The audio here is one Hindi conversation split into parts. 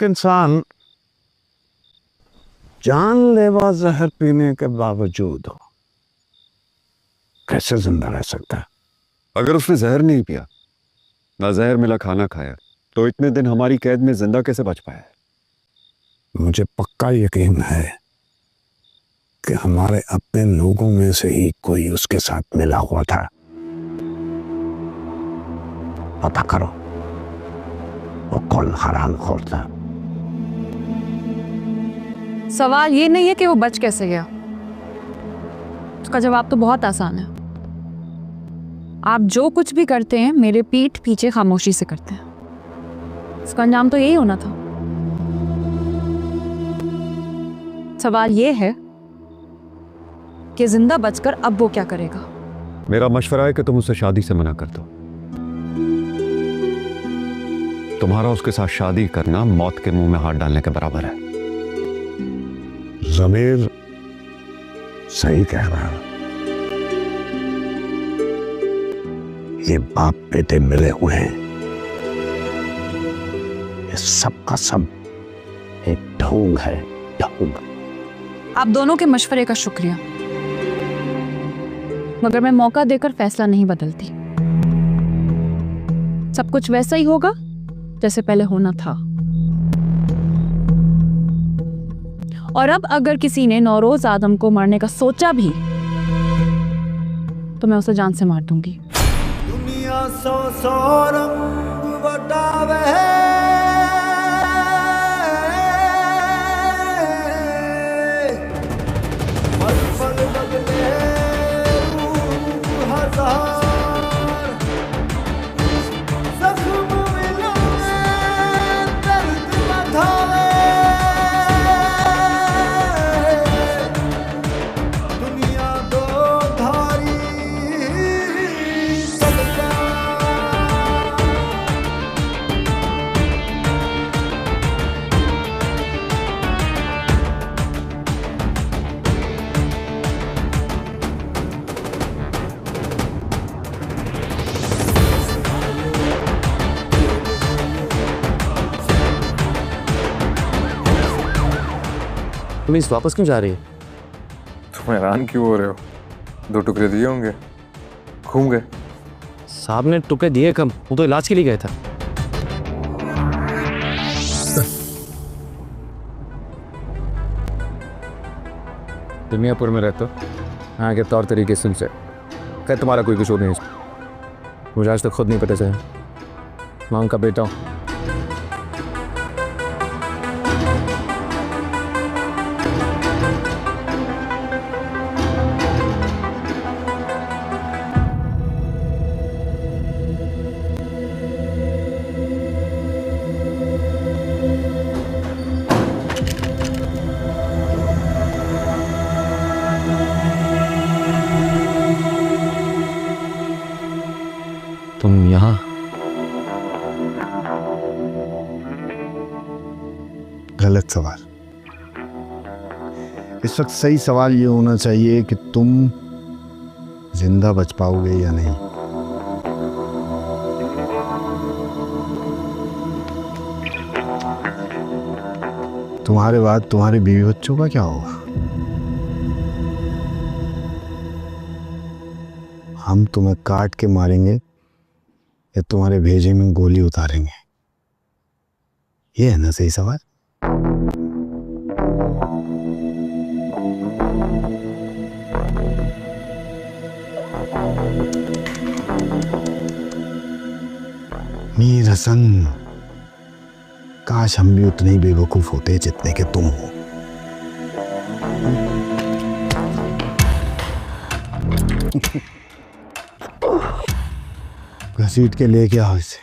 इंसान जानलेवा जहर पीने के बावजूद कैसे जिंदा रह सकता है? अगर उसने जहर नहीं पिया, ना जहर मिला खाना खाया, तो इतने दिन हमारी कैद में जिंदा कैसे बच पाया? मुझे पक्का यकीन है कि हमारे अपने लोगों में से ही कोई उसके साथ मिला हुआ था। पता करो वो कौन हरामखोर था। सवाल ये नहीं है कि वो बच कैसे गया, उसका जवाब तो बहुत आसान है। आप जो कुछ भी करते हैं मेरे पीठ पीछे खामोशी से करते हैं। इसका अंजाम तो यही होना था। सवाल ये है कि जिंदा बचकर अब वो क्या करेगा। मेरा मशवरा है कि तुम उससे शादी से मना कर दो। तुम्हारा उसके साथ शादी करना मौत के मुंह में हाथ डालने के बराबर है। ज़मीर सही कह रहा है। ये बाप बेटे मिले हुए हैं, ये सब का सब एक ढोंग है, ढोंग। आप दोनों के मशवरे का शुक्रिया, मगर मैं मौका देकर फैसला नहीं बदलती। सब कुछ वैसा ही होगा जैसे पहले होना था। और अब अगर किसी ने नौरोज आदम को मारने का सोचा भी तो मैं उसे जान से मार दूंगी। दुनिया सौ सौ रंग बटावे, पल पल बदले रूह हजार, जख्म मिले दर्द बधावे, दुनिया दो धारी सबका। मिस वापस क्यों जा रही है? तुम हैरान क्यों हो रहे हो? 2 टुकड़े दिए होंगे, घूम गए। साहब ने टुकड़े दिए कम, वो तो इलाज के लिए गया था। दुनियापुर में रहते हो, यहाँ के तौर तरीके सुन से खैर तुम्हारा कोई कसूर नहीं है। मुझे आज तक खुद नहीं पता चला। मैं उनका बेटा हूँ। तुम यहाँ? गलत सवाल। इस वक्त सही सवाल ये होना चाहिए कि तुम जिंदा बच पाओगे या नहीं। तुम्हारे बाद तुम्हारे बीवी बच्चों का क्या होगा? हम तुम्हें काट के मारेंगे या तुम्हारे भेजे में गोली उतारेंगे? ये है ना सही सवाल। मीर हसन, काश हम भी उतने ही बेवकूफ होते जितने के तुम हो। घसीट के लेके आओ इसे।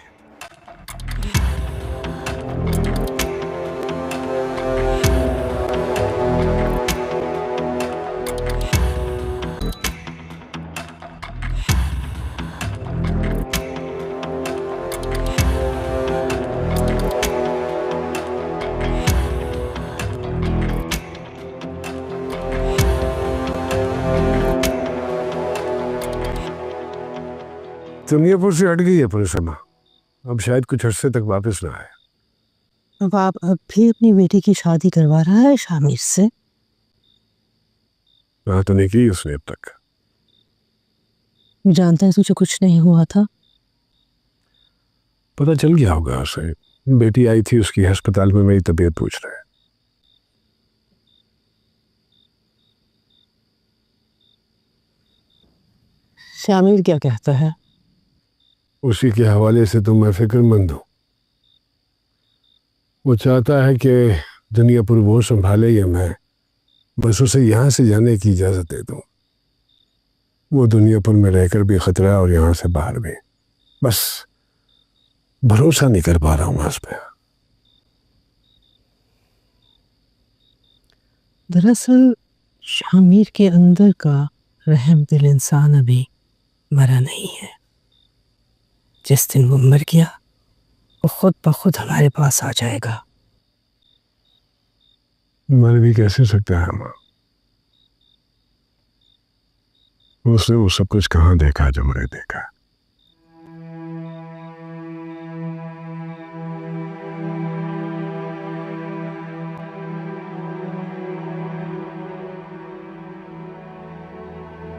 दुनियापुर से हट गई है पुलिस। अब शायद कुछ अरसे तक वापस ना आए। बाप अब भी अपनी बेटी की शादी करवा रहा है शामिर से। बात तो नहीं की उसने अब तक। जानते हैं तुझे कुछ नहीं हुआ था। पता चल गया होगा उसे। बेटी आई थी उसकी अस्पताल में, मेरी तबीयत पूछ रहा है। शामिर क्या कहता है? उसी के हवाले से तो मैं फिक्रमंद हूँ। वो चाहता है कि दुनियापुर वो संभाले या मैं बस उसे यहाँ से जाने की इजाज़त दे दूँ। वो दुनियापुर में रहकर भी खतरा और यहाँ से बाहर भी। बस भरोसा नहीं कर पा रहा हूँ उस पर। दरअसल शामिर के अंदर का रहम दिल इंसान अभी मरा नहीं है। जिस दिन वो मर गया वो खुद ब खुद हमारे पास आ जाएगा। मर भी कैसे सकता है माँ? उसने वो सब कुछ कहाँ देखा जो मैंने देखा।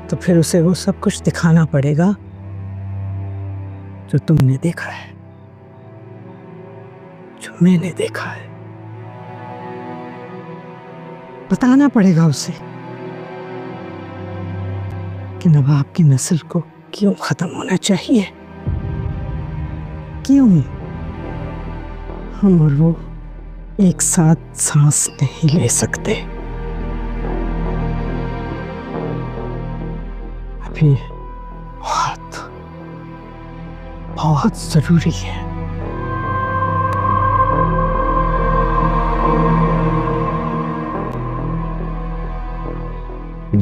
तो फिर उसे वो सब कुछ दिखाना पड़ेगा जो तुमने देखा है, जो मैंने देखा है। बताना पड़ेगा उसे कि नवाब की नस्ल को क्यों खत्म होना चाहिए, क्यों हम और वो एक साथ सांस नहीं ले सकते। अभी बहुत बहुत जरूरी है।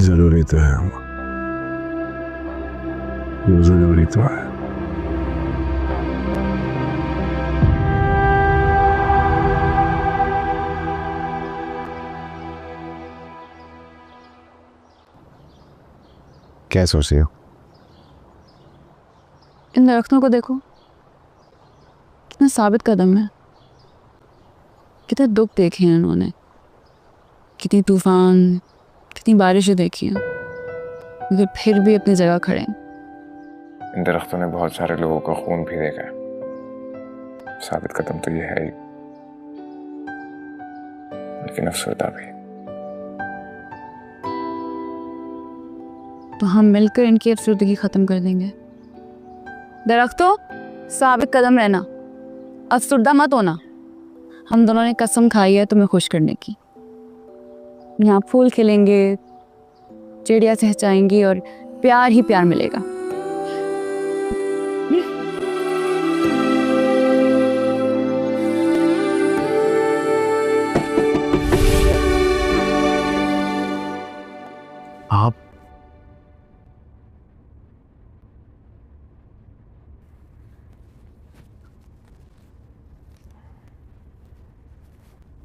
जरूरी तो है माँ, जरूरी तो है। क्या सोच रही हो? इन दरख्तों को देखो, कितना साबित कदम है। कितने दुख देखे हैं इन्होंने, कितनी तूफान, कितनी बारिशें देखी हैं, मगर फिर भी अपनी जगह खड़े हैं। इन दरख्तों ने बहुत सारे लोगों का खून भी देखा है। साबित कदम तो ये है ही, लेकिन अफसरदा भी। तो हम मिलकर इनकी अफसरदगी खत्म कर देंगे। दरख्तों, साबित कदम रहना, अफसरदा मत होना। हम दोनों ने कसम खाई है तुम्हें खुश करने की। यहाँ फूल खिलेंगे, चिड़िया चहचहाएंगी और प्यार ही प्यार मिलेगा। आप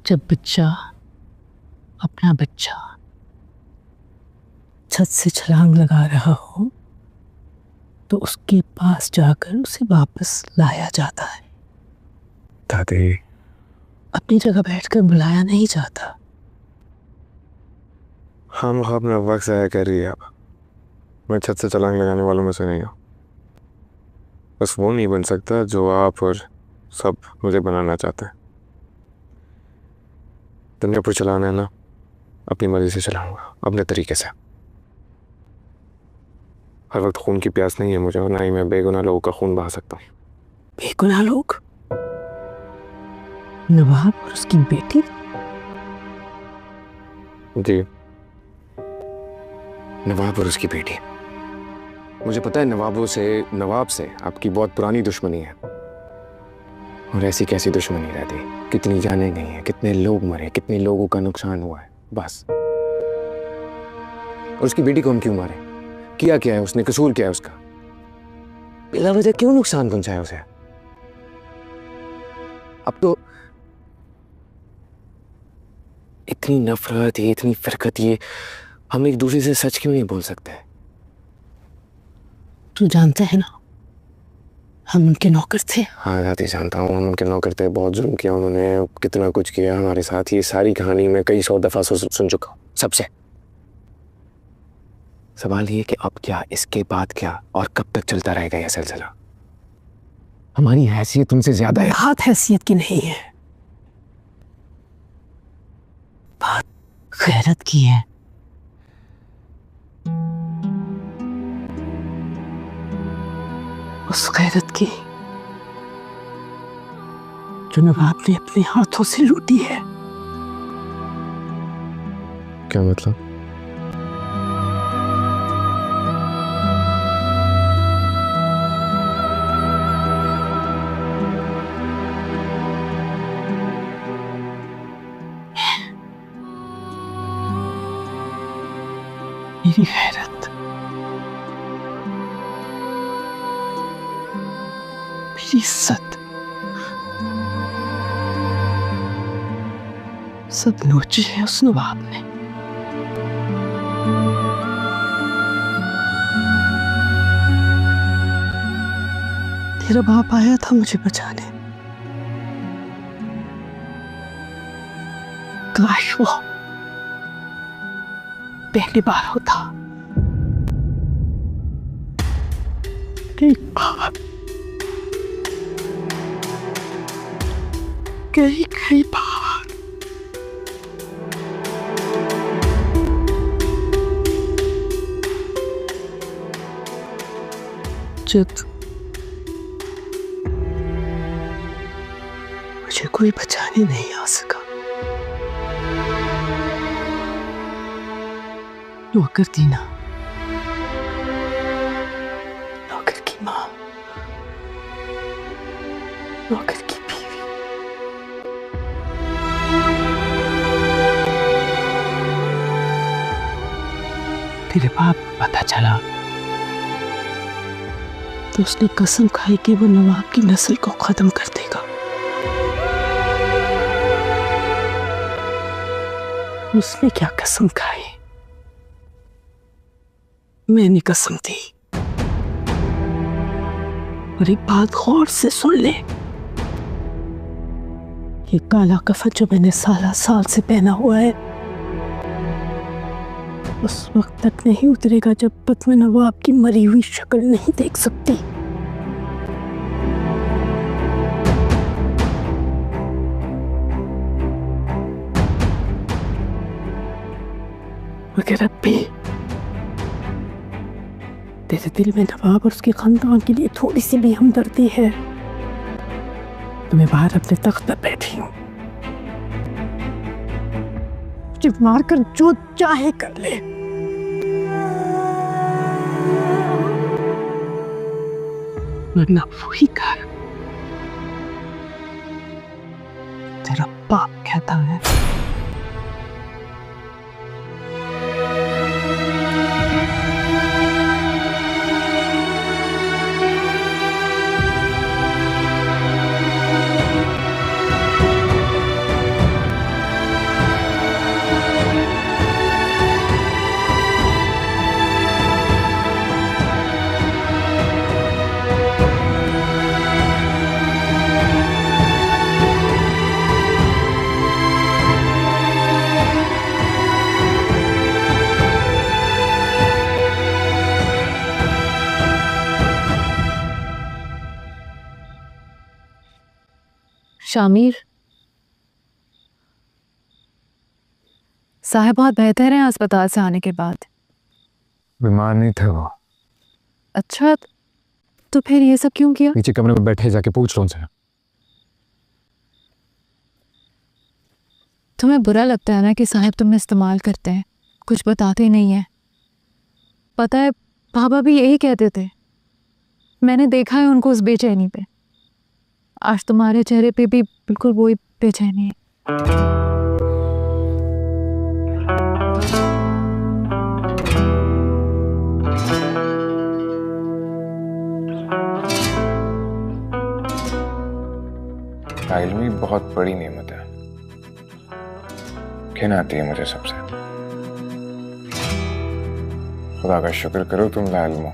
जब बच्चा अपना बच्चा छत से छलांग लगा रहा हो तो उसके पास जाकर उसे वापस लाया जाता है। दादी, अपनी जगह बैठकर बुलाया नहीं जाता। हम अपना वक्त ज़ाया कर रही है आप। मैं छत से छलांग लगाने वालों में से नहीं हूँ। बस वो नहीं बन सकता जो आप और सब मुझे बनाना चाहते हैं। दुनिया पर चलाना है ना, अपनी मर्जी से चलाऊंगा, अपने तरीके से। हर वक्त खून की प्यास नहीं है मुझे, और ना ही मैं बेगुनाह लोगों का खून बहा सकता हूँ। बेगुनाह लोग? नवाब और उसकी बेटी? जी, नवाब और उसकी बेटी। मुझे पता है नवाब से आपकी बहुत पुरानी दुश्मनी है, और ऐसी कैसी दुश्मनी रहती, कितनी जानें गई हैं, कितने लोग मरे, कितने लोगों का नुकसान हुआ है, बस। और उसकी बेटी को हम क्यों मारे? किया क्या है उसने? कसूर क्या है उसका? बिला वजह क्यों नुकसान पहुंचाया उसे? अब तो इतनी नफरत है, इतनी फरकत, ये हम एक दूसरे से सच क्यों नहीं बोल सकते? तू जानता है ना, हम उनके नौकर थे। हाँ दादी जानता हूँ, हम उनके नौकर थे, बहुत जुल्म किया उन्होंने, कितना कुछ किया हमारे साथ। ये सारी कहानी मैं कई 100 दफा सुन चुका हूँ सबसे। सवाल ये कि अब क्या, इसके बाद क्या, और कब तक चलता रहेगा यह सिलसिला? हमारी हैसियत उनसे ज्यादा है। बात हैसियत की नहीं है, बात गैरत की है। उस गैरत की जो नवाब ने अपने हाथों से लूटी है। क्या मतलब? मेरी गैरत, मेरी इज्जत सब नोची है उस नवाब ने। तेरा बाप आया था मुझे बचाने, काश वो पहली बार होता। कई बार जब मुझे कोई बचाने नहीं आ सका, नौकर दीना, नौकर की माँ, नौकर की बीवी, तेरे बाप को पता चला तो उसने कसम खाई कि वो नवाब की नस्ल को खत्म कर देगा। उसने क्या कसम खाई? मैंने कसम दी। और एक बात गौर से सुन ले, ये काला कफन जो मैंने साल से पहना हुआ है उस वक्त तक नहीं उतरेगा जब तक मैं नवाब की मरी हुई शक्ल नहीं देख सकती। मगर अब भी तेरे दिल में नवाब और उसके खानदान के लिए थोड़ी सी भी हमदर्दी है तो मैं बाहर अपने तख्त पर बैठी हूँ। मुझे मारकर जो चाहे कर ले, वरना वही कर तेरा बाप कहता है। शामिर साहब बहुत बेहतर हैं अस्पताल से आने के बाद। बीमार नहीं थे वो। अच्छा, तो फिर ये सब क्यों किया? नीचे कमरे में बैठे, जाके पूछ लो उनसे। तुम्हें बुरा लगता है ना कि साहब तुम्हें इस्तेमाल करते हैं, कुछ बताते नहीं है। पता है बाबा भी यही कहते थे, मैंने देखा है उनको उस बेचैनी पे। आज तुम्हारे चेहरे पे भी बिल्कुल वही बेचैनी है। इल्मी बहुत बड़ी नेमत है, घिन आती है मुझे सबसे। खुदा का शुक्र करो तुम लाइल्म हो।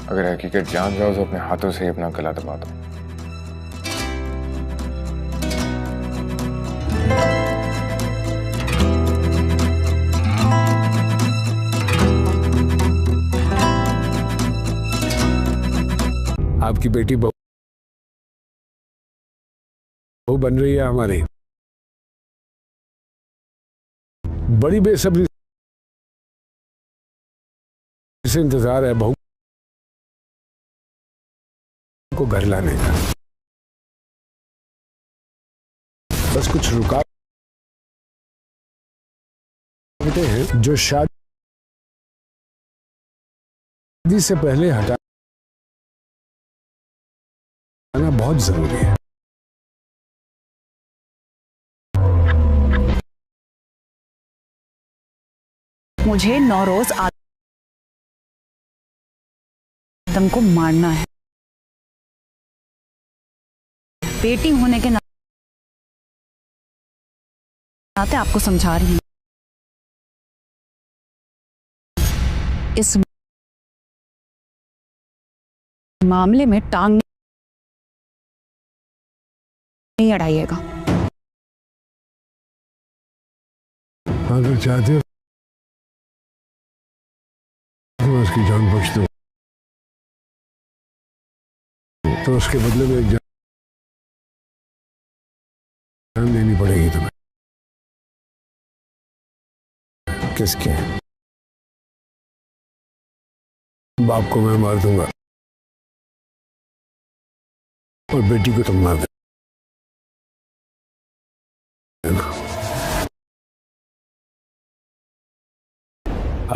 अगर हकीकत जान जाओ तो अपने हाथों से ही अपना गला दबा दो। आपकी बेटी बहू बन रही है हमारी। बड़ी बेसब्री से इंतजार है बहू को घर लाने का। बस कुछ रुकावटें हैं जो शादी से पहले हटाना बहुत जरूरी है। मुझे नौरोज आदम को मारना है। बेटी होने के नाते आपको समझा रही हूं। इस मामले में टांग नहीं अड़ाइएगा। अगर चाहते हो तो उसकी जान बख्श दो, तो उसके बदले में एक जान देनी पड़ेगी तुम्हें। किसके? बाप को मैं मार दूंगा और बेटी को तुम मार देना।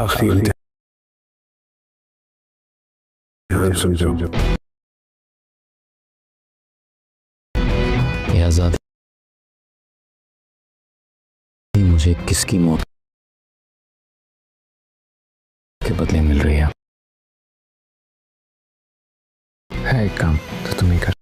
आखिरी ध्यान समझो। ये आजादी मुझे किसकी मौत के बदले मिल रही है? एक काम तो तुम ही कर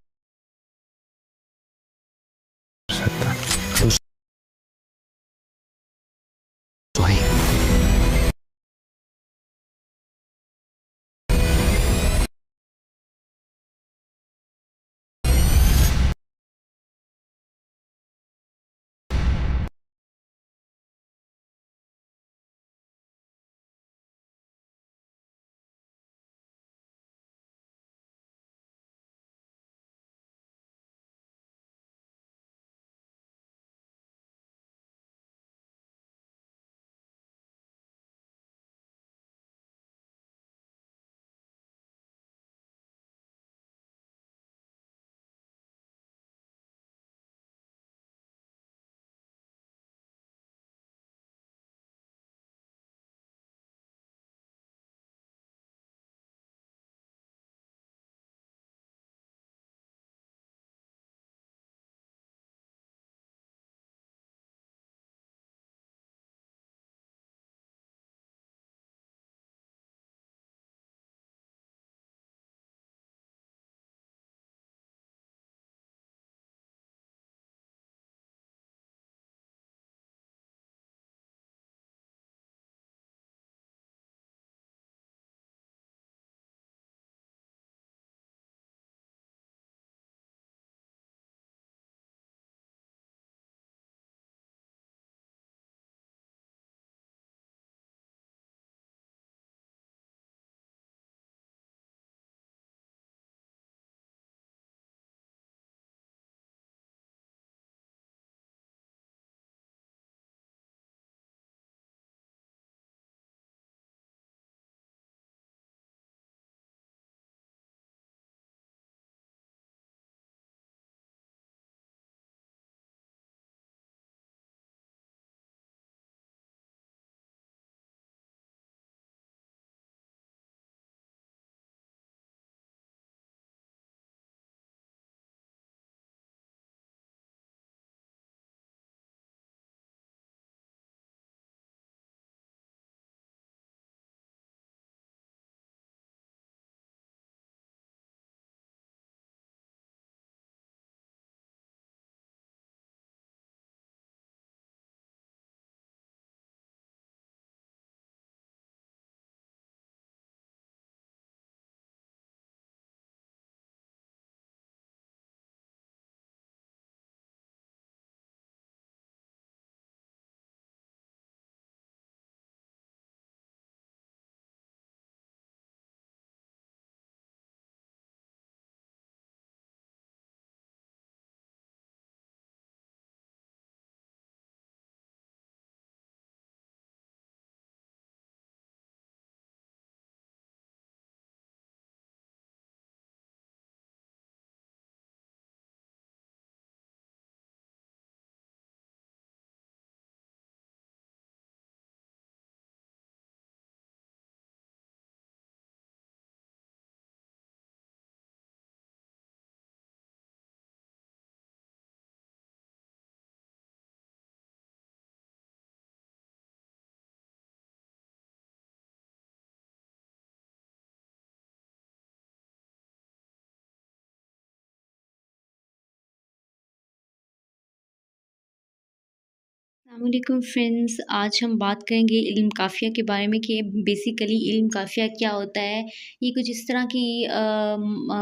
अस्सलामुअलैकुम फ्रेंड्स, आज हम बात करेंगे इल्म काफ़िया के बारे में कि बेसिकली इल्म काफ़िया क्या होता है। ये कुछ इस तरह की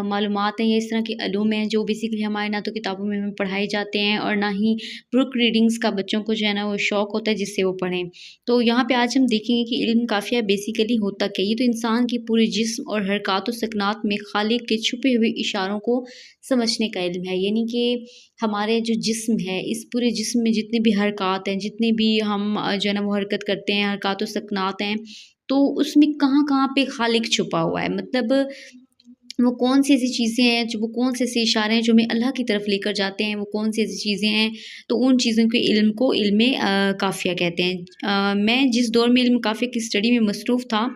मालूमात हैं या इस तरह के अलूम हैं जो बेसिकली हमारे ना तो किताबों में हमें पढ़ाए जाते हैं और ना ही बुक रीडिंग्स का बच्चों को जो है ना वो शौक़ होता है जिससे वो पढ़ें। तो यहाँ पे आज हम देखेंगे कि इल्म काफ़िया बेसिकली होता क्या है। ये तो इंसान के पूरे जिस्म और हरकत व सकनात में खालिक के छुपे हुए इशारों को समझने का इल्म है। यानी कि हमारे जो जिस्म है, इस पूरे जिस्म में जितनी भी हरकत हैं, जितनी भी हम जो है ना वो हरकत करते हैं, हरकत व सकनात हैं, तो उसमें कहाँ-कहाँ पे खालिक छुपा हुआ है। मतलब वो कौन सी ऐसी चीज़ें हैं, जो वो कौन से ऐसे इशारे हैं जो हमें अल्लाह की तरफ लेकर जाते हैं, वो कौन सी ऐसी चीज़ें हैं, तो उन चीज़ों के इल्म को इल्म काफ़िया कहते हैं। मैं जिस दौर में इल्म काफ़िया की स्टडी में मसरूफ़ था,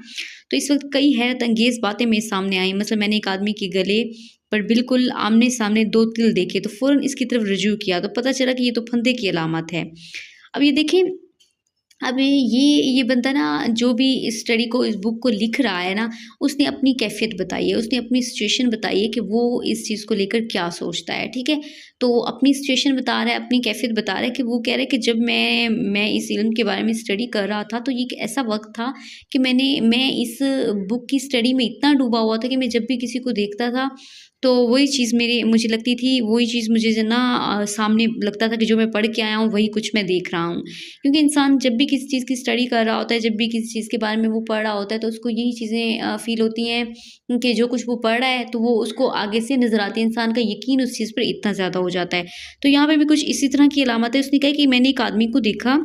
तो इस वक्त कई हैरत अंगेज़ बातें मेरे सामने आई। मतलब मैंने एक आदमी के गले पर बिल्कुल आमने-सामने 2 तिल देखे, तो फ़ौरन इसकी तरफ रुजू किया, तो पता चला कि ये तो फंदे की अलामत है। अब ये देखें, अब ये बंदा ना जो भी इस स्टडी को, इस बुक को लिख रहा है ना, उसने अपनी कैफ़ियत बताई है, उसने अपनी सिचुएशन बताई है कि वो इस चीज़ को लेकर क्या सोचता है, ठीक है? तो अपनी सिचुएशन बता रहा है, अपनी कैफ़ियत बता रहा है कि वो कह रहा है कि जब मैं इस इल्म के बारे में स्टडी कर रहा था, तो ये एक ऐसा वक़्त था कि मैं इस बुक की स्टडी में इतना डूबा हुआ था कि मैं जब भी किसी को देखता था, तो वही चीज़ मुझे लगती थी, वही चीज़ मुझे जो ना सामने लगता था कि जो मैं पढ़ के आया हूँ, वही कुछ मैं देख रहा हूँ। क्योंकि इंसान जब भी किसी चीज़ की स्टडी कर रहा होता है, जब भी किसी चीज़ के बारे में वो पढ़ रहा होता है, तो उसको यही चीज़ें फ़ील होती हैं कि जो कुछ वो पढ़ रहा है, तो वो उसको आगे से नज़र आती है। इंसान का यकीन उस चीज़ पर इतना ज़्यादा हो जाता है। तो यहाँ पे भी कुछ इसी तरह की अलामत है। उसने कहा कि मैंने एक आदमी को देखा,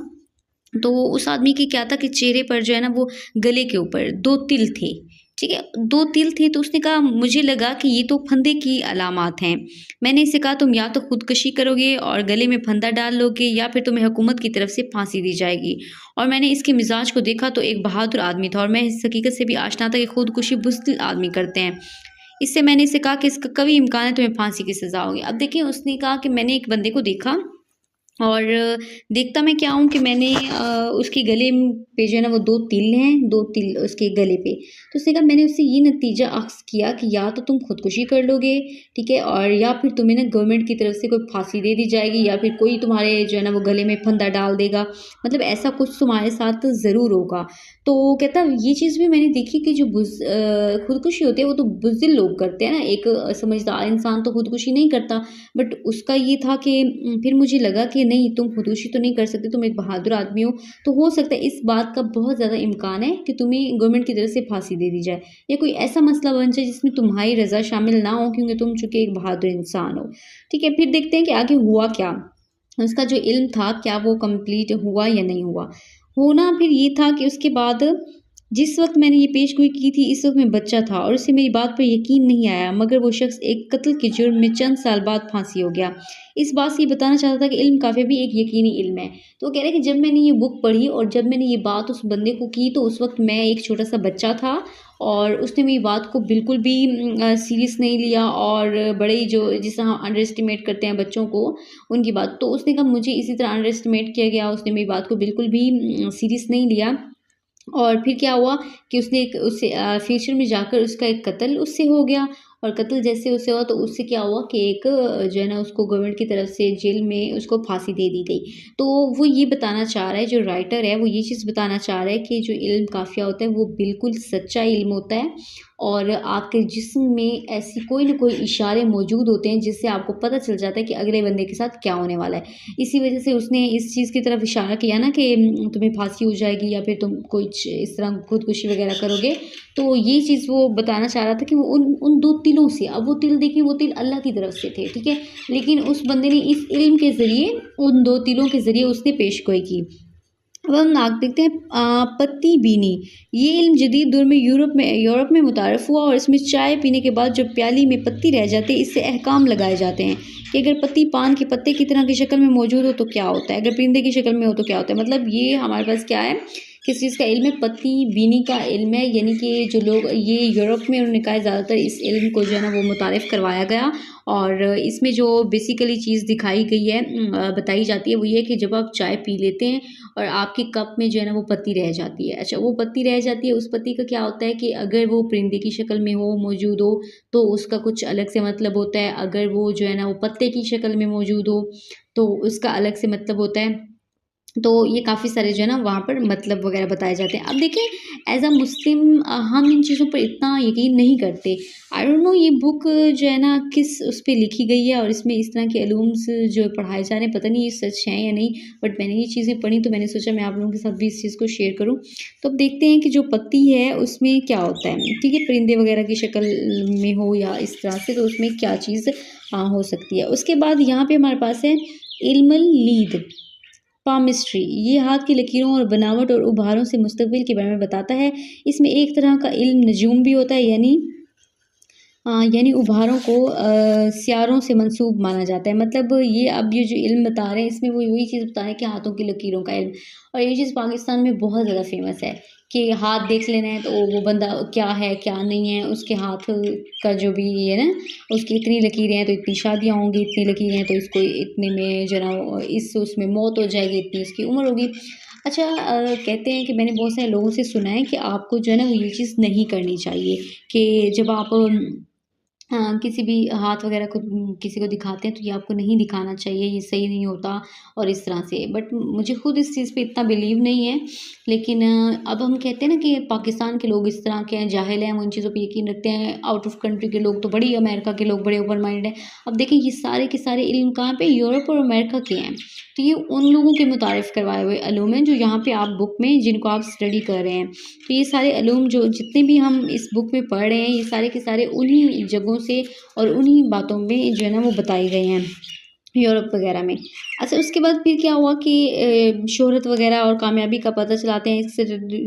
तो उस आदमी के क्या था कि चेहरे पर जो है ना वो गले के ऊपर 2 तिल थे, ठीक है? 2 तिल थे, तो उसने कहा मुझे लगा कि ये तो फंदे की अलामात हैं। मैंने इससे कहा तुम या तो खुदकुशी करोगे और गले में फंदा डाल लोगे या फिर तुम्हें हुकूमत की तरफ से फांसी दी जाएगी। और मैंने इसके मिजाज को देखा तो एक बहादुर आदमी था और मैं इस हकीकत से भी आशना था कि खुदकुशी बुज़दिल आदमी करते हैं। इससे मैंने इससे कहा कि इसका कभी इम्कान है तुम्हें फांसी की सज़ा होगी। अब देखिए, उसने कहा कि मैंने एक बंदे को देखा और देखता मैं क्या हूँ कि मैंने उसके गले पे जो है ना वो 2 तिल हैं, 2 तिल उसके गले पे। तो उसने कहा, मैंने उससे ये नतीजा अख़ज़ किया कि या तो तुम खुदकुशी कर लोगे, ठीक है? और या फिर तुम्हें ना गवर्नमेंट की तरफ से कोई फांसी दे दी जाएगी या फिर कोई तुम्हारे जो है ना वो गले में फंदा डाल देगा। मतलब ऐसा कुछ तुम्हारे साथ ज़रूर होगा। तो कहता ये चीज़ भी मैंने देखी कि जो खुदकुशी होती है वो तो बुज़दिल लोग करते हैं ना, एक समझदार इंसान तो खुदकुशी नहीं करता। बट उसका ये था कि फिर मुझे लगा कि नहीं, तुम खुदकुशी तो नहीं कर सकते, तुम एक बहादुर आदमी हो, तो हो सकता है इस बात का बहुत ज़्यादा इम्कान है कि तुम्हें गवर्नमेंट की तरफ से फांसी दे दी जाए या कोई ऐसा मसला बन जाए जिसमें तुम्हारी रज़ा शामिल ना हो, क्योंकि तुम चूँकि एक बहादुर इंसान हो, ठीक है? फिर देखते हैं कि आगे हुआ क्या। उसका जो इल्म था, क्या वो कंप्लीट हुआ या नहीं हुआ। होना फिर ये था कि उसके बाद जिस वक़्त मैंने ये पेशगोई की थी, इस वक़्त मैं बच्चा था और उसे मेरी बात पर यकीन नहीं आया, मगर वो शख़्स एक कत्ल के जुर्म में चंद साल बाद फांसी हो गया। इस बात से ये बताना चाहता था कि इल्म काफ़िया भी एक यकीनी इल्म है। तो वो कह रहे हैं कि जब मैंने ये बुक पढ़ी और जब मैंने ये बात उस बंदे को की, तो उस वक़्त मैं एक छोटा-सा बच्चा था और उसने मेरी बात को बिल्कुल भी सीरियस नहीं लिया और बड़े ही जो जिस तरह अंडर एस्टिमेट करते हैं बच्चों को, उनकी बात। तो उसने कहा मुझे इसी तरह अंडर एस्टिमेट किया गया, उसने मेरी बात को बिल्कुल भी सीरियस नहीं लिया। और फिर क्या हुआ कि उससे फ्यूचर में जाकर उसका एक कत्ल उससे हो गया और कत्ल जैसे उससे हुआ तो उससे क्या हुआ कि एक जो है ना उसको गवर्नमेंट की तरफ से जेल में उसको फांसी दे दी गई। तो वो ये बताना चाह रहा है, जो राइटर है वो ये चीज़ बताना चाह रहा है कि जो इल्म काफ़िया होता है वो बिल्कुल सच्चा इल्म होता है और आपके जिस्म में ऐसी कोई ना कोई इशारे मौजूद होते हैं जिससे आपको पता चल जाता है कि अगले बंदे के साथ क्या होने वाला है। इसी वजह से उसने इस चीज़ की तरफ इशारा किया ना कि तुम्हें फांसी हो जाएगी या फिर तुम कुछ इस तरह खुदकुशी वगैरह करोगे। तो ये चीज़ वो बताना चाह रहा था कि वो उन 2 तिलों से, अब वो तिल देखिए, वो तिल अल्लाह की तरफ से थे, ठीक है? लेकिन उस बंदे ने इस इल्म के ज़रिए, उन 2 तिलों के ज़रिए उसने पेशगोई की। अब हम नाक देखते हैं, पत्ती बीनी। ये इल्म जदीद दौर में यूरोप में मुतारफ़ हुआ और इसमें चाय पीने के बाद जो प्याली में पत्ती रह जाती है, इससे अहकाम लगाए जाते हैं कि अगर पत्ती पान के पत्ते की तरह की शक्ल में मौजूद हो तो क्या होता है, अगर परिंदे की शक्ल में हो तो क्या होता है। मतलब ये हमारे पास क्या है, किस चीज़ का इल्म है, पत्ती बीनी का इल्म है। यानी कि जो लोग ये यूरोप में उन्होंने कहा ज़्यादातर इस इल्म को जो है ना वो मुतारिफ़ करवाया गया और इसमें जो बेसिकली चीज़ दिखाई गई है, बताई जाती है, वो ये है कि जब आप चाय पी लेते हैं और आपके कप में जो है ना वो पत्ती रह जाती है। अच्छा, वो पत्ती रह जाती है, उस पत्ती का क्या होता है कि अगर वो परिंदे की शक्ल में हो, मौजूद हो, तो उसका कुछ अलग से मतलब होता है। अगर वो जो है ना वो पत्ते की शक्ल में मौजूद हो तो उसका अलग से मतलब होता है। तो ये काफ़ी सारे जो है ना वहाँ पर मतलब वगैरह बताए जाते हैं। अब देखिए एज़ अ मुस्लिम हम इन चीज़ों पर इतना यकीन नहीं करते। आई डोंट नो ये बुक जो है ना किस उस पे लिखी गई है और इसमें इस तरह के अलूम्स जो पढ़ाए जा रहे हैं, पता नहीं ये सच है या नहीं, बट मैंने ये चीज़ें पढ़ी तो मैंने सोचा मैं आप लोगों के साथ भी इस चीज़ को शेयर करूँ। तो अब देखते हैं कि जो पत्ती है उसमें क्या होता है, ठीक है, परिंदे वगैरह की शक्ल में हो या इस तरह से, तो उसमें क्या चीज़ हो सकती है। उसके बाद यहाँ पे हमारे पास है इल्मुल लीद पामिस्ट्री। ये हाथ की लकीरों और बनावट और उभारों से मुस्तकबिल के बारे में बताता है। इसमें एक तरह का इल्म नजूम भी होता है, यानी उभारों को सियारों से मंसूब माना जाता है। मतलब ये अब ये जो इल्म बता रहे हैं इसमें वो वही चीज़ बता रहे हैं कि हाथों की लकीरों का इल्म, और ये चीज़ पाकिस्तान में बहुत ज़्यादा फेमस है कि हाथ देख लेना है तो वो बंदा क्या है क्या नहीं है, उसके हाथ का जो भी है ना, उसकी इतनी लकीरें हैं तो इतनी शादियाँ होंगी, इतनी लकीरें हैं तो इसको इतने में जो ना इस उसमें मौत हो जाएगी, इतनी इसकी उम्र होगी। अच्छा कहते हैं कि मैंने बहुत सारे लोगों से सुना है कि आपको जो है ना वो ये चीज़ नहीं करनी चाहिए कि जब आप किसी भी हाथ वगैरह को किसी को दिखाते हैं तो ये आपको नहीं दिखाना चाहिए, ये सही नहीं होता और इस तरह से। बट मुझे खुद इस चीज़ पे इतना बिलीव नहीं है, लेकिन अब हम कहते हैं ना कि पाकिस्तान के लोग इस तरह के हैं, जाहिल हैं, वो इन चीज़ों पे यकीन रखते हैं। आउट ऑफ कंट्री के लोग तो बड़ी, अमेरिका के लोग बड़े ओपन माइंड हैं। अब देखें ये सारे के सारे इल्म कहाँ पे, यूरोप और अमेरिका के हैं। तो ये उन लोगों के मुतारिफ़ करवाए हुए अलूम हैं जो यहाँ पे आप बुक में जिनको आप स्टडी कर रहे हैं। तो ये सारे अलूम जो जितने भी हम इस बुक में पढ़ रहे हैं ये सारे के सारे उन्हीं जगहों से और उन्हीं बातों में जो है ना वो बताए गए हैं यूरोप वगैरह में। अच्छा उसके बाद फिर क्या हुआ कि शोहरत वगैरह और कामयाबी का पता चलाते हैं। इस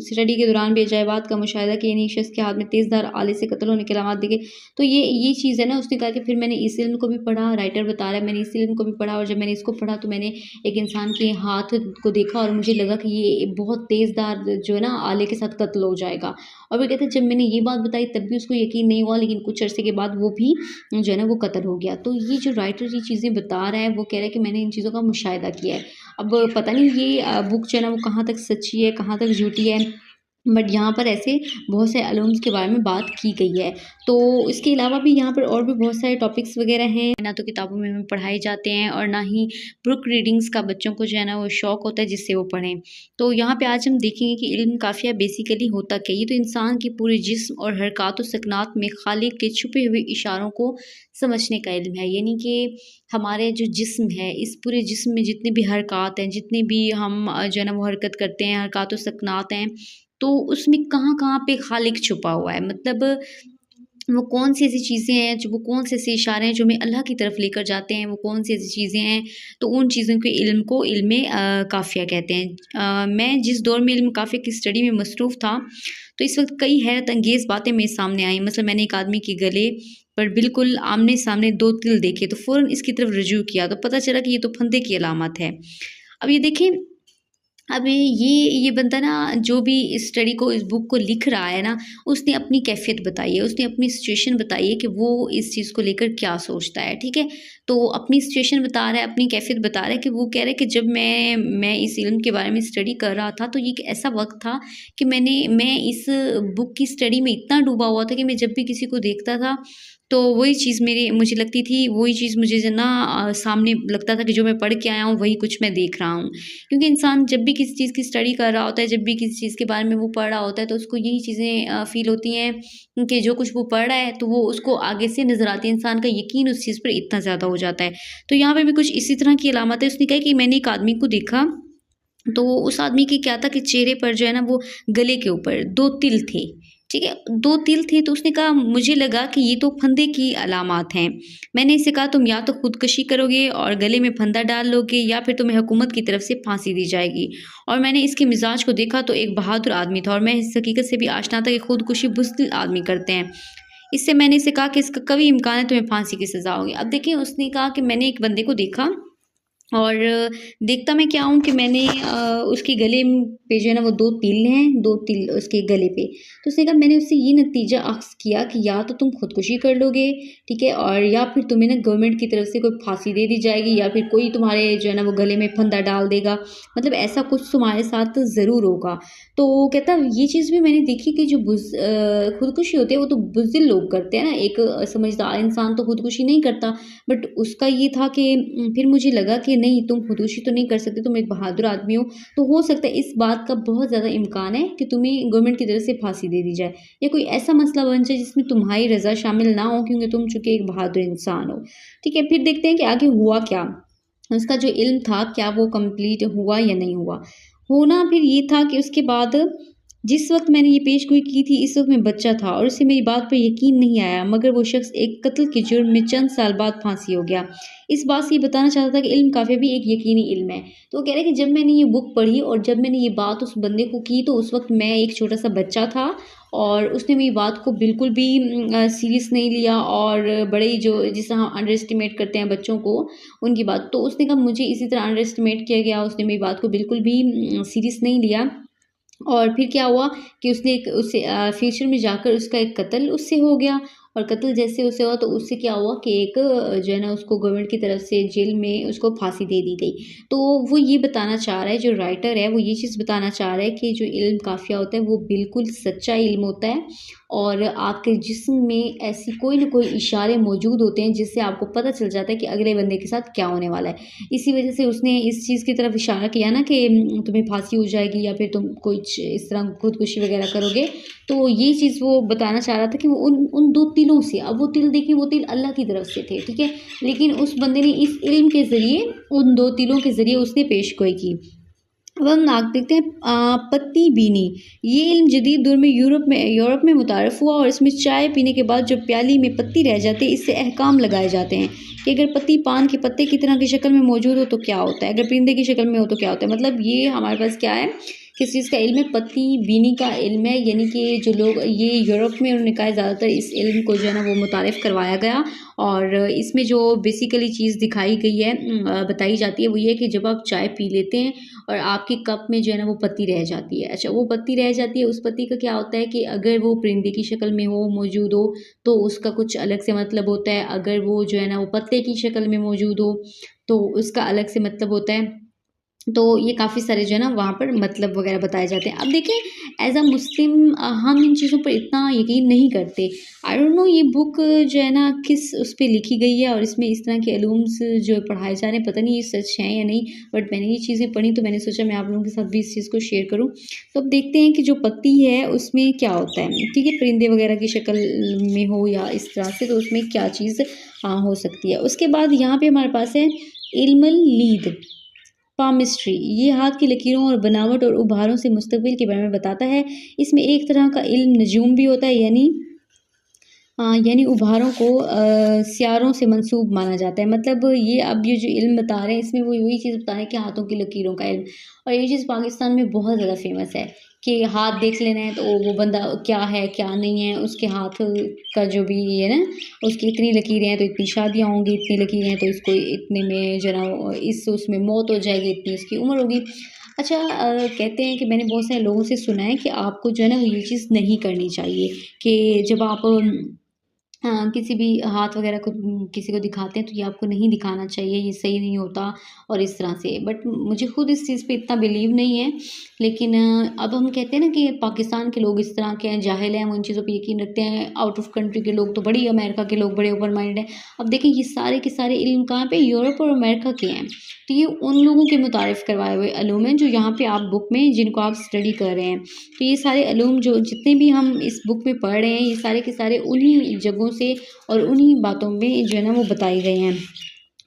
स्टडी के दौरान बेजायबात का मुशाहिदा कि यानी शख्स के हाथ में तेज़धार आले से कत्ल होने के अलामात दिखे। तो ये चीज़ है ना, उसने कहा कि फिर मैंने इस इल्म को भी पढ़ा, राइटर बता रहा है मैंने इस इल्म को भी पढ़ा, और जब मैंने इसको पढ़ा तो मैंने एक इंसान के हाथ को देखा और मुझे लगा कि ये बहुत तेज़धार जो है ना आले के साथ कत्ल हो जाएगा। और वो कहते हैं जब मैंने ये बात बताई तब भी उसको यकीन नहीं हुआ, लेकिन कुछ अरसे के बाद वो भी जो है ना वो कत्ल हो गया। तो ये जो राइटर ये चीज़ें बता रहा है वो कह रहा है कि मैंने इन चीज़ों का मुशाहिदा किया है। अब पता नहीं ये बुक जो है ना वो कहाँ तक सच्ची है कहाँ तक झूठी है, बट यहाँ पर ऐसे बहुत से अलूम्स के बारे में बात की गई है। तो इसके अलावा भी यहाँ पर और भी बहुत सारे टॉपिक्स वगैरह हैं, ना तो किताबों में हमें पढ़ाए जाते हैं और ना ही बुक रीडिंग्स का बच्चों को जो है ना वो शौक़ होता है जिससे वो पढ़ें। तो यहाँ पे आज हम देखेंगे कि इल्म काफ़िया बेसिकली होता क्या। ये तो इंसान के पूरे जिस्म और हरकत व सकनात में खालिक के छुपे हुए इशारों को समझने का इल्म है। यानी कि हमारे जो जिस्म है, इस पूरे जिस्म में जितने भी हरकत हैं, जितने भी हम जो है ना वो हरकत करते हैं, हरकत व सकनात हैं, तो उसमें कहाँ-कहाँ पे खालिक छुपा हुआ है। मतलब वो कौन सी ऐसी चीज़ें हैं जो वो कौन से ऐसे इशारे हैं जो हमें अल्लाह की तरफ लेकर जाते हैं, वो कौन सी ऐसी चीज़ें हैं, तो उन चीज़ों के इल्म को इल्म काफ़िया कहते हैं। मैं जिस दौर में इल्म काफ़िया की स्टडी में मसरूफ़ था तो इस वक्त कई हैरत अंगेज़ बातें मेरे सामने आई। मतलब मैंने एक आदमी के गले पर बिल्कुल आमने सामने 2 तिल देखे तो फ़ौरन इसकी तरफ रुजू किया तो पता चला कि ये तो फंदे की अलामत है। अब ये देखें, अब ये बंदा ना जो भी इस स्टडी को इस बुक को लिख रहा है ना, उसने अपनी कैफ़ियत बताई है, उसने अपनी सिचुएशन बताई है कि वो इस चीज़ को लेकर क्या सोचता है, ठीक है। तो अपनी सिचुएशन बता रहा है, अपनी कैफ़ियत बता रहा है कि वो कह रहा है कि जब मैं इस इल्म के बारे में स्टडी कर रहा था तो ये एक ऐसा वक्त था कि मैं इस बुक की स्टडी में इतना डूबा हुआ था कि मैं जब भी किसी को देखता था तो वही चीज़ मुझे लगती थी, वही चीज़ मुझे जो ना सामने लगता था कि जो मैं पढ़ के आया हूँ वही कुछ मैं देख रहा हूँ। क्योंकि इंसान जब भी किसी चीज़ की स्टडी कर रहा होता है, जब भी किसी चीज़ के बारे में वो पढ़ रहा होता है तो उसको यही चीज़ें फ़ील होती हैं कि जो कुछ वो पढ़ रहा है तो वो उसको आगे से नज़र आती है, इंसान का यकीन उस चीज़ पर इतना ज़्यादा हो जाता है। तो यहाँ पे भी कुछ इसी तरह की अलामत है। उसने कहा कि मैंने एक आदमी को देखा तो उस आदमी के क्या था कि चेहरे पर जो है ना वो गले के ऊपर 2 तिल थे, ठीक है, 2 तिल थे। तो उसने कहा मुझे लगा कि ये तो फंदे की अलामत हैं। मैंने इससे कहा तुम या तो खुदकशी करोगे और गले में फंदा डाल लोगे या फिर तुम्हें हुकूमत की तरफ से फांसी दी जाएगी। और मैंने इसके मिजाज को देखा तो एक बहादुर आदमी था और मैं इस हकीकत से भी आशना था कि खुदकुशी बुज़दिल आदमी करते हैं। इससे मैंने इसे कहा कि इसका कभी इम्कान है तुम्हें फांसी की सज़ा होगी। अब देखिए, उसने कहा कि मैंने एक बंदे को देखा और देखता मैं क्या हूँ कि मैंने उसके गले पे जो है ना वो 2 तिल हैं, 2 तिल उसके गले पे। तो उसने कहा मैंने उससे ये नतीजा अख़्ज़ किया कि या तो तुम खुदकुशी कर लोगे, ठीक है, और या फिर तुम्हें ना गवर्नमेंट की तरफ से कोई फांसी दे दी जाएगी या फिर कोई तुम्हारे जो है ना वो गले में फंदा डाल देगा। मतलब ऐसा कुछ तुम्हारे साथ ज़रूर होगा। तो कहता ये चीज़ भी मैंने देखी कि जो खुदकुशी होती है वो तो बुज़दिल लोग करते हैं ना, एक समझदार इंसान तो खुदकुशी नहीं करता। बट उसका ये था कि फिर मुझे लगा कि नहीं तुम खुदकुशी तो नहीं कर सकते, तुम एक बहादुर आदमी हो, तो हो सकता है इस बात का बहुत ज़्यादा इम्कान है कि तुम्हें गवर्नमेंट की तरफ से फांसी दे दी जाए या कोई ऐसा मसला बन जाए जिसमें तुम्हारी रज़ा शामिल ना हो, क्योंकि तुम चूँकि एक बहादुर इंसान हो। ठीक है, फिर देखते हैं कि आगे हुआ क्या। उसका जो इल्म था क्या वो कंप्लीट हुआ या नहीं हुआ। होना फिर ये था कि उसके बाद जिस वक्त मैंने ये पेशगोई की थी इस वक्त मैं बच्चा था और उसे मेरी बात पर यकीन नहीं आया, मगर वो शख्स एक कत्ल के जुर्म में चंद साल बाद फांसी हो गया। इस बात से ये बताना चाहता था कि इल्म काफ़ी भी एक यकीनी इल्म है। तो वो कह रहे हैं कि जब मैंने ये बुक पढ़ी और जब मैंने ये बात उस बंदे को की तो उस वक्त मैं एक छोटा सा बच्चा था और उसने मेरी बात को बिल्कुल भी सीरियस नहीं लिया और बड़े ही जो जिस तरह हम अंडर एस्टिमेट करते हैं बच्चों को उनकी बात, तो उसने कहा मुझे इसी तरह अंडर एस्टिमेट किया गया, उसने मेरी बात को बिल्कुल भी सीरियस नहीं लिया। और फिर क्या हुआ कि उसने एक उससे फ्यूचर में जाकर उसका एक कत्ल उससे हो गया और कत्ल जैसे उससे हुआ तो उससे क्या हुआ कि एक जो है ना उसको गवर्नमेंट की तरफ से जेल में उसको फांसी दे दी गई। तो वो ये बताना चाह रहा है, जो राइटर है वो ये चीज़ बताना चाह रहा है कि जो इल्म काफ़िया होता है वो बिल्कुल सच्चा इल्म होता है और आपके जिस्म में ऐसी कोई ना कोई इशारे मौजूद होते हैं जिससे आपको पता चल जाता है कि अगले बंदे के साथ क्या होने वाला है। इसी वजह से उसने इस चीज़ की तरफ इशारा किया ना कि तुम्हें फांसी हो जाएगी या फिर तुम कुछ इस तरह खुदकुशी वगैरह करोगे। तो ये चीज़ वो बताना चाह रहा था कि वो उन दो तिलों से, अब वो तिल देखें वो तिल अल्लाह की तरफ से थे, ठीक है, लेकिन उस बंदे ने इस इल्म के ज़रिए उन दो तिलों के ज़रिए उसने पेशगोई की। अब हम नाक देखते हैं पत्ती बीनी। ये इल्म जदीद दौर में यूरोप में मुतारफ़ हुआ और इसमें चाय पीने के बाद जो प्याली में पत्ती रह जाती है इससे अहकाम लगाए जाते हैं कि अगर पत्ती पान के पत्ते की तरह की शक्ल में मौजूद हो तो क्या होता है, अगर परिंदे की शक्ल में हो तो क्या होता है। मतलब ये हमारे पास क्या है, किस चीज़ का इल्म है, पत्ती बीनी का इल्म है, यानी कि जो लोग ये यूरोप में उन्होंने कहा ज़्यादातर इस इल्म को जो है ना वो मुतारिफ़ करवाया गया और इसमें जो बेसिकली चीज़ दिखाई गई है बताई जाती है वो ये कि जब आप चाय पी लेते हैं और आपके कप में जो है ना वो पत्ती रह जाती है। अच्छा, वो पत्ती रह जाती है, उस पत्ती का क्या होता है कि अगर वो परिंदे की शक्ल में हो मौजूद हो तो उसका कुछ अलग से मतलब होता है, अगर वो जो है ना वो पत्ते की शक्ल में मौजूद हो तो उसका अलग से मतलब होता है। तो ये काफ़ी सारे जो है ना वहाँ पर मतलब वगैरह बताए जाते हैं। अब देखें एज़ अ मुस्लिम हम इन चीज़ों पर इतना यकीन नहीं करते। आई डोंट नो ये बुक जो है ना किस उस पे लिखी गई है और इसमें इस तरह के अलूम्स जो पढ़ाए जा रहे हैं, पता नहीं ये सच हैं या नहीं, बट मैंने ये चीज़ें पढ़ी तो मैंने सोचा मैं आप लोगों के साथ भी इस चीज़ को शेयर करूँ। तो अब देखते हैं कि जो पत्ती है उसमें क्या होता है, ठीक है, परिंदे वगैरह की शक्ल में हो या इस तरह से, तो उसमें क्या चीज़ हो सकती है। उसके बाद यहाँ पर हमारे पास है इल्मुल लीद पामिस्ट्री। ये हाथ की लकीरों और बनावट और उभारों से मुस्तकबिल के बारे में बताता है। इसमें एक तरह का इल्म नजूम भी होता है, यानी उभारों को सियारों से मंसूब माना जाता है। मतलब ये अब ये जो इल्म बता रहे हैं इसमें वो वही चीज़ बता रहे हैं कि हाथों की लकीरों का इल्म, और ये चीज़ पाकिस्तान में बहुत ज़्यादा फेमस है कि हाथ देख लेना है तो वो बंदा क्या है क्या नहीं है, उसके हाथ का जो भी है ना उसकी इतनी लकीरें हैं तो इतनी शादियाँ होंगी, इतनी लकीरें हैं तो इसको इतने में जो ना इस उसमें मौत हो जाएगी, इतनी इसकी उम्र होगी। अच्छा, कहते हैं कि मैंने बहुत सारे लोगों से सुना है कि आपको जो है ना वो ये चीज़ नहीं करनी चाहिए कि जब आप किसी भी हाथ वगैरह को किसी को दिखाते हैं तो ये आपको नहीं दिखाना चाहिए, ये सही नहीं होता और इस तरह से। बट मुझे खुद इस चीज़ पे इतना बिलीव नहीं है, लेकिन अब हम कहते हैं ना कि पाकिस्तान के लोग इस तरह के हैं, जाहिल हैं, वो इन चीज़ों पे यकीन रखते हैं। आउट ऑफ कंट्री के लोग तो बड़ी, अमेरिका के लोग बड़े ओपन माइंड हैं। अब देखें ये सारे के सारे इल्म कहाँ पे, यूरोप और अमेरिका के हैं। तो ये उन लोगों के मुतारिफ़ करवाए हुए अलूम हैं जो यहाँ पे आप बुक में जिनको आप स्टडी कर रहे हैं। तो ये सारे अलूम जो जितने भी हम इस बुक में पढ़ रहे हैं ये सारे के सारे उन्हीं जगहों से और उन्हीं बातों में जो है ना वो बताई गई हैं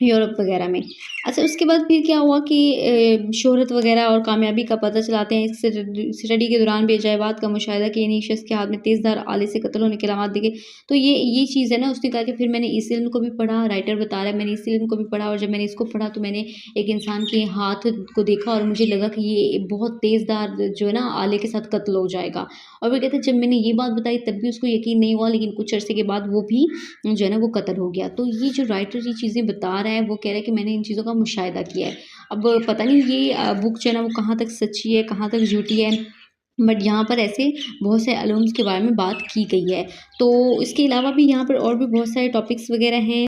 यूरोप वगैरह में। अच्छा, उसके बाद फिर क्या हुआ कि शोहरत वगैरह और कामयाबी का पता चलाते हैं। इस स्टडी के दौरान बेजायबात का मुशाहिदा कि यानी शख्स के हाथ में तेज़धार आले से कत्ल होने के अलामात दिखे। तो ये चीज़ है ना, उसने कहा कि फिर मैंने इस इल्म को भी पढ़ा, राइटर बता रहा है मैंने इस इल्म को भी पढ़ा और जब मैंने इसको पढ़ा तो मैंने एक इंसान के हाथ को देखा और मुझे लगा कि ये बहुत तेज़धार जो है ना आले के साथ कत्ल हो जाएगा। और वो कहते हैं जब मैंने ये बात बताई तब भी उसको यकीन नहीं हुआ, लेकिन कुछ अरसे के बाद वो भी जो है ना वो कत्ल हो गया। तो ये जो राइटर ये चीज़ें बता रहा है वो कह रहा है कि मैंने इन चीज़ों का मुशाहिदा किया है। अब पता नहीं ये बुक जो है ना वो कहाँ तक सच्ची है कहाँ तक झूठी है, बट यहाँ पर ऐसे बहुत से अलूम्स के बारे में बात की गई है। तो इसके अलावा भी यहाँ पर और भी बहुत सारे टॉपिक्स वगैरह हैं।